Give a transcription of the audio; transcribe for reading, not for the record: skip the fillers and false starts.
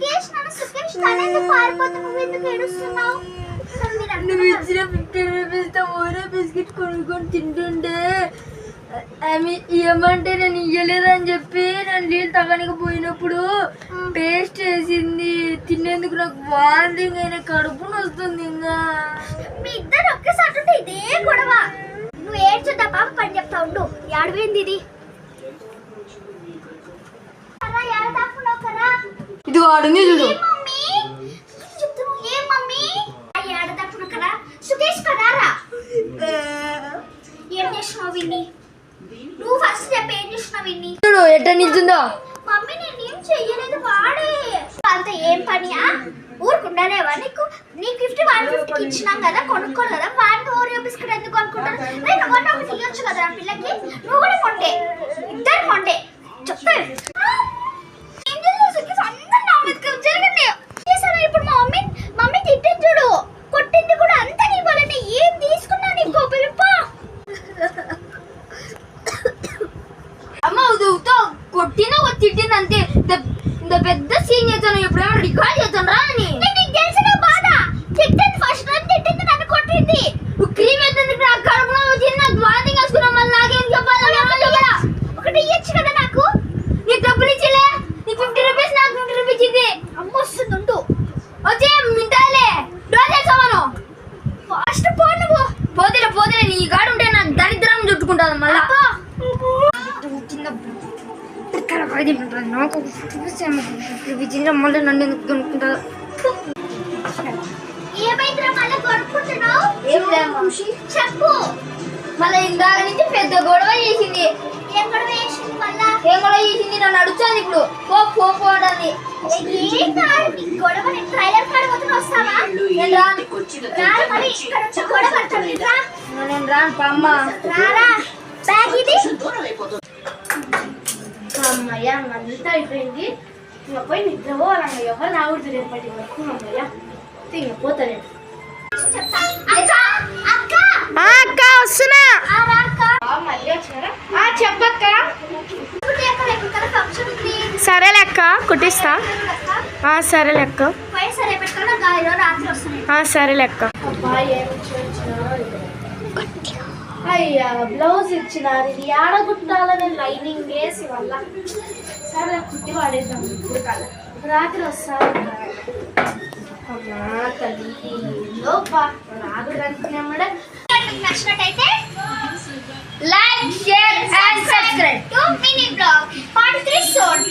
సుకేష్ నన్ను సుకేష్ తనెందుకు పారిపోతే నువ్వు ఎందుకు ఏడుస్తున్నావు? నువ్వు ఇచ్చిన 50 రూపీస్తో ఓరో బిస్కెట్ కొనుక్కొని తింటుంటే ఆమె ఇవ్వమంటే నేను ఇయ్యలేదని చెప్పి నేను నీళ్ళు తగ్గనికి పోయినప్పుడు టేస్ట్ వేసింది. తినేందుకు నాకు వాంతింగ్ అయినా కడుపు వస్తుంది. ఇంకా మీ ఇద్దరు ఒక్కసారి ఉంటే ఇదే గొడవ. నువ్వు ఏడ్చుద్దా పాప పని చెప్తా ఉండు. ఏడవేంది ఇది? ఇది వాడుంది చూడు. ఏం మమ్మీ ఏడదప్పుడు కదా సుకేష్ కదారా ఏం చేసినావు విన్ని? నువ్వు ఫస్ట్ చెప్పి ఏం చేసినావు విన్ని? చూడు ఎట్లా నిల్చుందో. మమ్మీ నేనేం చెయ్యలేదు, వాడే అంత ఏం పనియా? ఊరుకుండాలేవా? నీకు 50 150 ఇచ్చినాం కదా, కొనుక్కోరు కదా, వాడికి ఓరియో బిస్కెట్ ఎందుకు అనుకుంటాను? నేను ఒకటి తీయొచ్చు కదా పిల్లకి. నువ్వు కూడా కొంటే, ఇద్దరు కొంటే చెప్తా. ఇప్పుడు మా మమ్మీ తిట్టింది చూడు, కొట్టింది కూడా అంతా నీ వల్లనే. ఏం తీసుకున్నా నీకు పిలుపా? అమ్మ ఉదువుతో కొట్టిన తిట్టింది అంతే. ఇంత పెద్ద సీన్ చేస్తాను, ఎప్పుడేమో రికార్డ్ చేస్తాను రా అని. నీకు తెలిసిన బాధ తిట్టింది, ఫస్ట్ టైం తిట్టింది, నన్ను కొట్టింది. నువ్వు క్రీమ్ ఎత్తుంది కడుపులో వచ్చింది, నాకు వాంతింగ్ వేసుకున్నావు. మళ్ళీ నాకేం చెప్పాలి? ఒకటి ఇయ్యొచ్చు కదా నాకు. నీకు డబ్బులు ఇచ్చలే, నీకు 50 రూపీస్, నాకు 50 రూపీస్ ఇచ్చింది. అమ్మ వస్తుంది ఉండు. వచ్చే మింటాలే డోర్ చేసావాను. ఫాస్ట్ పో నువ్వు. పోతే నీ గాడు ఉంటే నాకు దరిద్రం చుట్టుకుంటాను. మళ్ళీ నాకు మళ్ళీ నన్ను ఎందుకు కొనుక్కుంటారు? ఏమైందిరా మళ్ళీ కొనుక్కుంటున్నావు? చెప్పు. మళ్ళీ ఇందాక నుంచి పెద్ద గొడవ చేసింది. ఏం గొడవ చేసింది మళ్ళా? ఏం గొడవ చేసింది? నన్ను అడుగుతుంది ఇప్పుడు. పో అంటుంది. ఏం కాదు నీ గొడవ. నేను ట్రైలర్ కాడ పోతున్నా, వస్తావా? నేను రాను. మరి ఇక్కడ నుంచి గొడవ పడతాను. నేను రాను అమ్మ. రారా బ్యాగ్ ఇది. అమ్మయ్య అంతా అయిపోయింది. ఇంకా పోయి నిద్ర పోవాలమ్మ. ఎవరు రాకూడదు రేపటి వరకు. అమ్మయ్య ఇంకా పోతాను. అక్క వస్తున్నా. మళ్ళీ వచ్చినారా? చెప్పక్క. సరే లెక్క కుట్టిస్తా. సరే లెక్క. సరే లెక్క. అయ్యా బ్లౌజ్ ఇచ్చినారు, ఇది ఆడ కుట్టాలని లైనింగ్ వేసి వల్ల. సరే కుట్టి వాడేద్దాం ఇప్పుడు కల్లా. రాత్రి వస్తాను. అమ్మా తల్లి లోపా రాదు అనుకున్నామడ. నచ్చినట్టయితే like, share and subscribe to mini blog part 3 son.